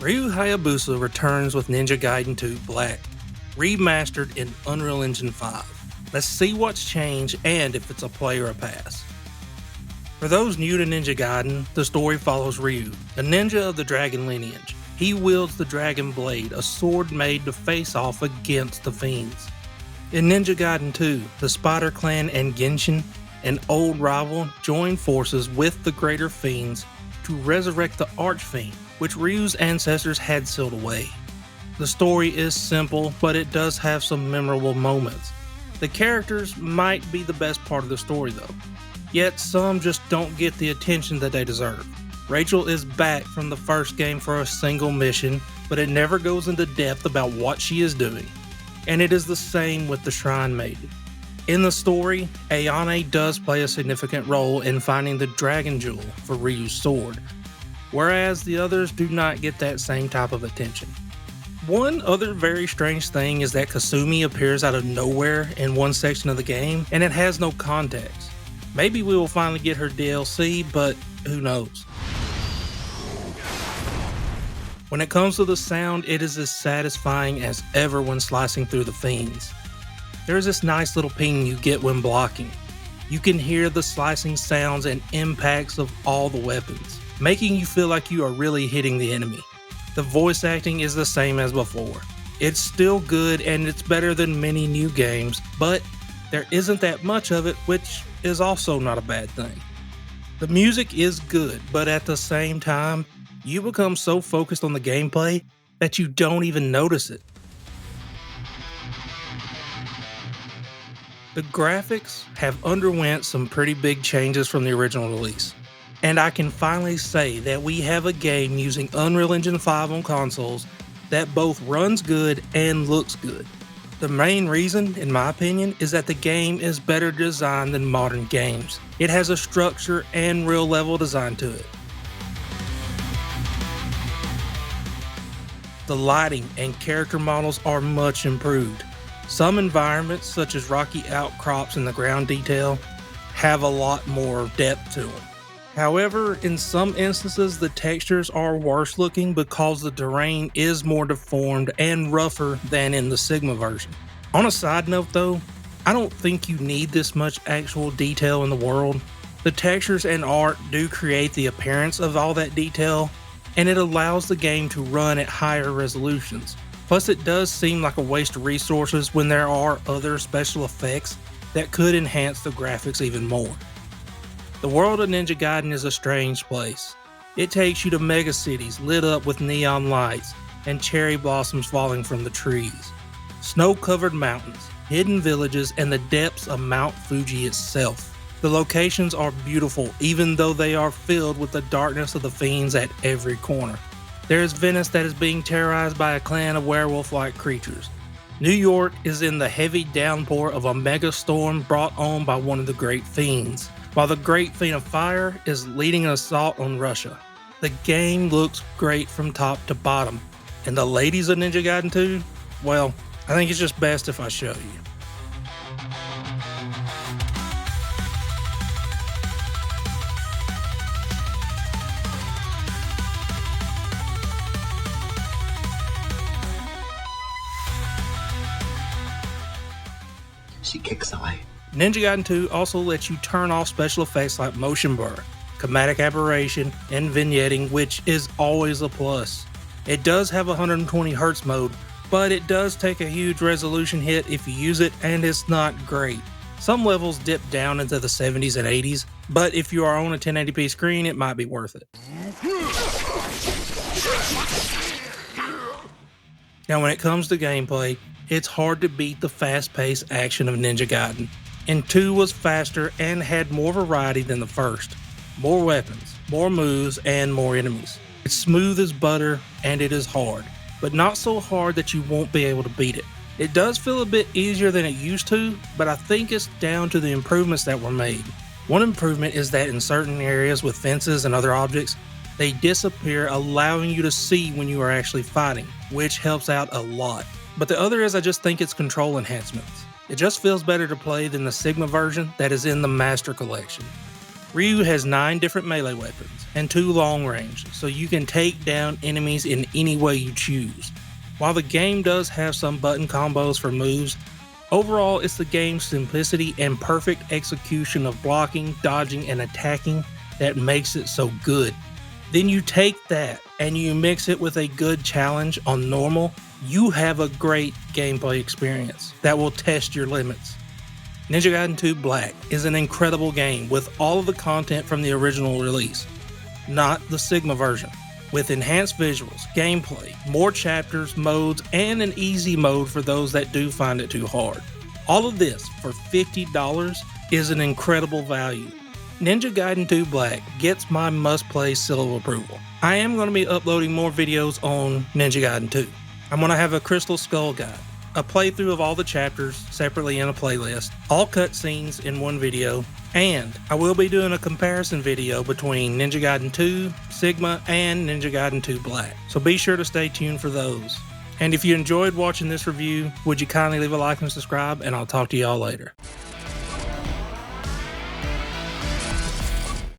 Ryu Hayabusa returns with Ninja Gaiden 2 Black, remastered in Unreal Engine 5. Let's see what's changed and if it's a play or a pass. For those new to Ninja Gaiden, the story follows Ryu, a ninja of the dragon lineage. He wields the Dragon Blade, a sword made to face off against the fiends. In Ninja Gaiden 2, the Spider Clan and Genshin, an old rival, join forces with the greater fiends to resurrect the Archfiend, which Ryu's ancestors had sealed away. The story is simple, but it does have some memorable moments. The characters might be the best part of the story though, yet some just don't get the attention that they deserve. Rachel is back from the first game for a single mission, but it never goes into depth about what she is doing. And it is the same with the Shrine Maiden. In the story, Ayane does play a significant role in finding the Dragon Jewel for Ryu's sword, whereas the others do not get that same type of attention. One other very strange thing is that Kasumi appears out of nowhere in one section of the game, and it has no context. Maybe we will finally get her DLC, but who knows. When it comes to the sound, it is as satisfying as ever when slicing through the fiends. There's this nice little ping you get when blocking. You can hear the slicing sounds and impacts of all the weapons, making you feel like you are really hitting the enemy. The voice acting is the same as before. It's still good and it's better than many new games, but there isn't that much of it, which is also not a bad thing. The music is good, but at the same time, you become so focused on the gameplay that you don't even notice it. The graphics have underwent some pretty big changes from the original release, and I can finally say that we have a game using Unreal Engine 5 on consoles that both runs good and looks good. The main reason, in my opinion, is that the game is better designed than modern games. It has a structure and real level design to it. The lighting and character models are much improved. Some environments, such as rocky outcrops and the ground detail, have a lot more depth to them. However, in some instances the textures are worse looking because the terrain is more deformed and rougher than in the Sigma version. On a side note though, I don't think you need this much actual detail in the world. The textures and art do create the appearance of all that detail, and it allows the game to run at higher resolutions. Plus it does seem like a waste of resources when there are other special effects that could enhance the graphics even more. The world of Ninja Gaiden is a strange place. It takes you to mega cities lit up with neon lights and cherry blossoms falling from the trees, snow-covered mountains, hidden villages, and the depths of Mount Fuji itself. The locations are beautiful even though they are filled with the darkness of the fiends at every corner. There is Venice that is being terrorized by a clan of werewolf-like creatures. New York is in the heavy downpour of a mega storm brought on by one of the Great Fiends, while the Great Fiend of Fire is leading an assault on Russia. The game looks great from top to bottom, and the ladies of Ninja Gaiden 2, well, I think it's just best if I show you. She kicks away. Ninja Gaiden 2 also lets you turn off special effects like motion blur, chromatic aberration, and vignetting, which is always a plus. It does have a 120Hz mode, but it does take a huge resolution hit if you use it, and it's not great. Some levels dip down into the 70s and 80s, but if you are on a 1080p screen, it might be worth it. Now when it comes to gameplay, it's hard to beat the fast-paced action of Ninja Gaiden, and 2 was faster and had more variety than the first. More weapons, more moves, and more enemies. It's smooth as butter, and it is hard, but not so hard that you won't be able to beat it. It does feel a bit easier than it used to, but I think it's down to the improvements that were made. One improvement is that in certain areas with fences and other objects, they disappear, allowing you to see when you are actually fighting, which helps out a lot. But the other is I just think it's control enhancements. It just feels better to play than the Sigma version that is in the Master Collection. Ryu has 9 different melee weapons and 2 long range, so you can take down enemies in any way you choose. While the game does have some button combos for moves, overall it's the game's simplicity and perfect execution of blocking, dodging, and attacking that makes it so good. Then you take that and you mix it with a good challenge on normal, you have a great gameplay experience that will test your limits. Ninja Gaiden 2 Black is an incredible game with all of the content from the original release, not the Sigma version, with enhanced visuals, gameplay, more chapters, modes, and an easy mode for those that do find it too hard. All of this for $50 is an incredible value. Ninja Gaiden 2 Black gets my must-play seal of approval. I am going to be uploading more videos on Ninja Gaiden 2. I'm going to have a Crystal Skull guide, a playthrough of all the chapters separately in a playlist, all cutscenes in one video, and I will be doing a comparison video between Ninja Gaiden 2, Sigma, and Ninja Gaiden 2 Black, so be sure to stay tuned for those. And if you enjoyed watching this review, would you kindly leave a like and subscribe, and I'll talk to y'all later.